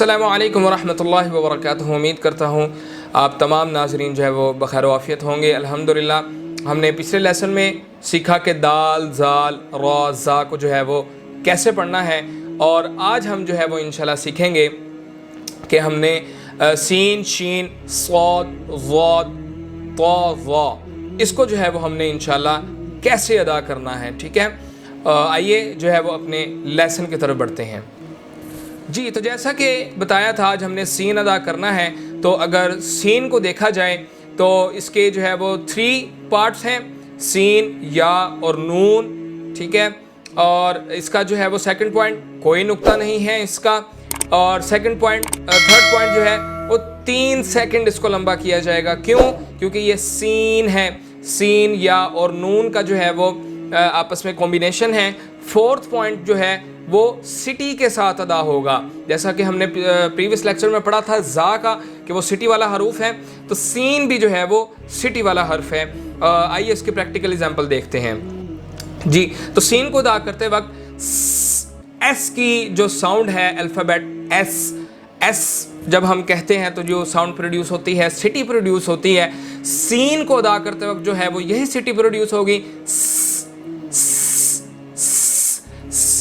अस्सलामु अलैकुम वरहमतुल्लाहि वबरकातुहू। उम्मीद करता हूँ आप तमाम नाजरीन जो है वो बखैर वाफ़ियत होंगे। अल्हम्दुलिल्लाह हमने पिछले लेसन में सीखा कि दाल, ज़ाल, रॉ, ज़ा को जो है वो कैसे पढ़ना है, और आज हम जो है वो इंशाल्लाह सीखेंगे कि हमने सीन, शीन, सौद, वौद, तौ, वा इसको जो है वो हमने इंशाल्लाह कैसे अदा करना है। ठीक है, आइए जो है वो अपने लेसन की तरफ बढ़ते हैं। जी, तो जैसा कि बताया था आज हमने सीन अदा करना है। तो अगर सीन को देखा जाए तो इसके जो है वो 3 पार्ट्स हैं, सीन, या और नून। ठीक है, और इसका जो है वो सेकंड पॉइंट कोई नुक्ता नहीं है इसका, और सेकंड पॉइंट थर्ड पॉइंट जो है वो 3 सेकंड इसको लंबा किया जाएगा। क्यों? क्योंकि ये सीन है। सीन, या और नून का जो है वो आपस में कॉम्बिनेशन है। फोर्थ पॉइंट जो है वो सिटी के साथ अदा होगा, जैसा कि हमने प्रीवियस लेक्चर में पढ़ा था ज़ा का कि वो सिटी वाला हरूफ है, तो सीन भी जो है वो सिटी वाला हर्फ है। आइए इसके प्रैक्टिकल एग्जांपल देखते हैं। जी, तो सीन को अदा करते वक्त एस की जो साउंड है, अल्फ़ाबेट एस जब हम कहते हैं तो जो साउंड प्रोड्यूस होती है, सिटी प्रोड्यूस होती है। सीन को अदा करते वक्त जो है वो यही सिटी प्रोड्यूस होगी,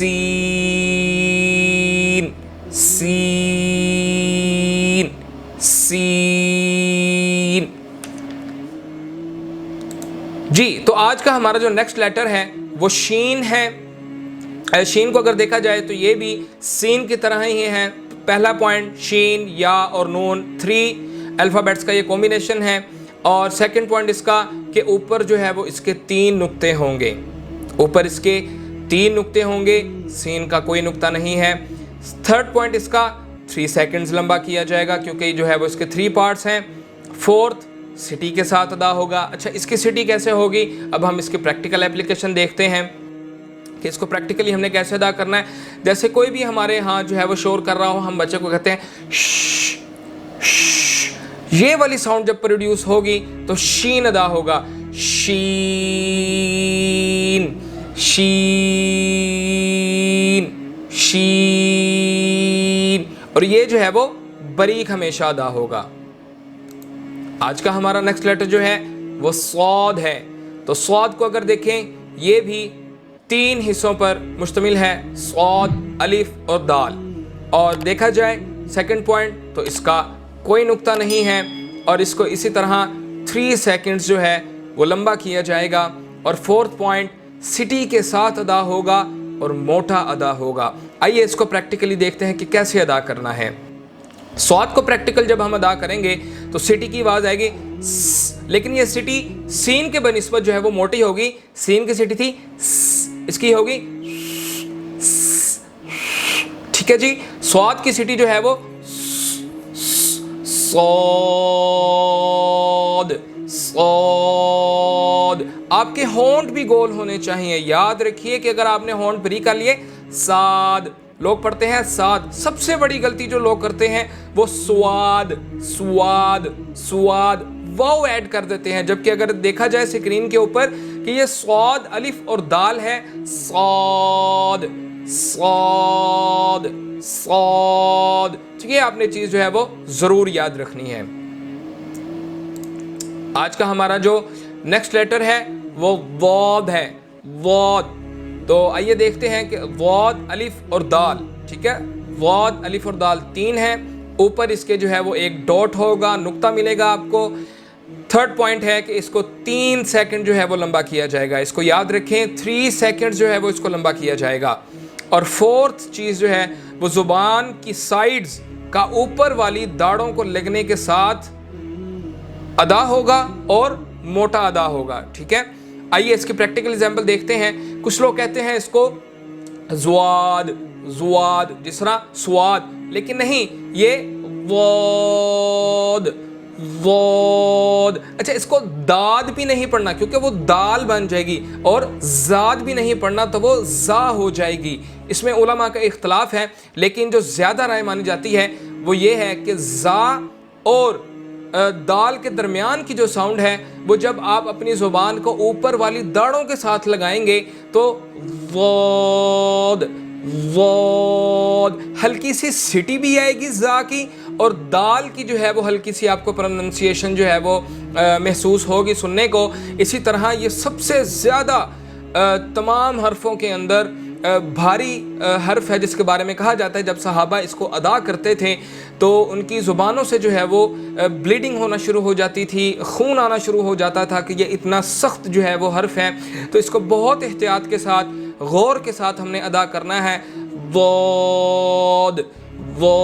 सीन, सीन, सीन। जी, तो आज का हमारा जो नेक्स्ट लेटर है वो शीन है। शीन को अगर देखा जाए तो ये भी सीन की तरह ही है। पहला पॉइंट शीन, या और नून, 3 अल्फ़ाबेट्स का ये कॉम्बिनेशन है। और सेकंड पॉइंट इसका कि ऊपर जो है वो इसके 3 नुक्ते होंगे, ऊपर इसके 3 नुक्ते होंगे, सीन का कोई नुक्ता नहीं है। थर्ड पॉइंट इसका 3 सेकंड्स लंबा किया जाएगा क्योंकि जो है वो इसके 3 पार्ट्स हैं। फोर्थ सिटी के साथ अदा होगा। अच्छा, इसकी सिटी कैसे होगी? अब हम इसके प्रैक्टिकल एप्लीकेशन देखते हैं कि इसको प्रैक्टिकली हमने कैसे अदा करना है। जैसे कोई भी हमारे यहाँ जो है वो शोर कर रहा हो, हम बच्चे को कहते हैं श्श, श्श। ये वाली साउंड जब प्रोड्यूस होगी तो शीन अदा होगा, शीन, शीन, शीन, और ये जो है वो बारीक हमेशा अदा होगा। आज का हमारा नेक्स्ट लेटर जो है वो सौद है। तो सौद को अगर देखें, ये भी 3 हिस्सों पर मुश्तमिल है, सौद, अलिफ और दाल। और देखा जाए सेकंड पॉइंट तो इसका कोई नुक्ता नहीं है, और इसको इसी तरह 3 सेकंड्स जो है वो लंबा किया जाएगा। और फोर्थ पॉइंट सिटी के साथ अदा होगा और मोटा अदा होगा। आइए इसको प्रैक्टिकली देखते हैं कि कैसे अदा करना है। सौद को प्रैक्टिकल जब हम अदा करेंगे तो सिटी की आवाज़ आएगी, लेकिन ये सिटी सीन के बनिस्बत जो है वो मोटी होगी। सीन की सिटी थी, इसकी होगी, ठीक है जी। सौद की सिटी जो है वो सौद, सौद। आपके होंठ भी गोल होने चाहिए। याद रखिए कि अगर आपने होंठ ब्री कर लिए, साद लोग पढ़ते हैं साद। सबसे बड़ी गलती जो लोग करते हैं वो स्वाद, स्वाद, स्वाद वाव ऐड कर देते हैं, जबकि अगर देखा जाए स्क्रीन के ऊपर कि ये स्वाद अलिफ और दाल है, सौद, सौद, सौद। ठीक है, आपने चीज जो है वो जरूर याद रखनी है। आज का हमारा जो नेक्स्ट लेटर है वो वौद है, वौद। तो आइए देखते हैं कि वौद, अलिफ और दाल। ठीक है, वौद, अलिफ और दाल 3 है। ऊपर इसके जो है वो एक डॉट होगा, नुक्ता मिलेगा आपको। थर्ड पॉइंट है कि इसको 3 सेकंड जो है वो लंबा किया जाएगा। इसको याद रखें, 3 सेकंड जो है वो इसको लंबा किया जाएगा। और फोर्थ चीज़ जो है वो ज़ुबान की साइड्स का ऊपर वाली दाढ़ों को लगने के साथ अदा होगा और मोटा अदा होगा। ठीक है, आइए इसके प्रैक्टिकल एग्जांपल देखते हैं। कुछ लोग कहते हैं इसको ज़ुआद, ज़ुआद, जिस तरह स्वाद, लेकिन नहीं, ये वौद, वौद। अच्छा, इसको दाद भी नहीं पढ़ना क्योंकि वो दाल बन जाएगी, और ज़ाद भी नहीं पढ़ना तो वो ज़ा हो जाएगी। इसमें उलमा का इख्तलाफ है, लेकिन जो ज़्यादा राय मानी जाती है वो ये है कि ज़ा और दाल के दरमियान की जो साउंड है वो जब आप अपनी ज़ुबान को ऊपर वाली दाढ़ों के साथ लगाएंगे तो वौद, ज़ाद, हल्की सी सिटी भी आएगी ज़ा की, और दाल की जो है वो हल्की सी आपको प्रोनंसिएशन जो है वो महसूस होगी सुनने को। इसी तरह ये सबसे ज़्यादा तमाम हरफों के अंदर भारी हर्फ है, जिसके बारे में कहा जाता है जब सहाबा इसको अदा करते थे तो उनकी ज़ुबानों से जो है वो ब्लीडिंग होना शुरू हो जाती थी, खून आना शुरू हो जाता था कि ये इतना सख्त जो है वो हर्फ है। तो इसको बहुत एहतियात के साथ, गौर के साथ हमने अदा करना है। वोद, वो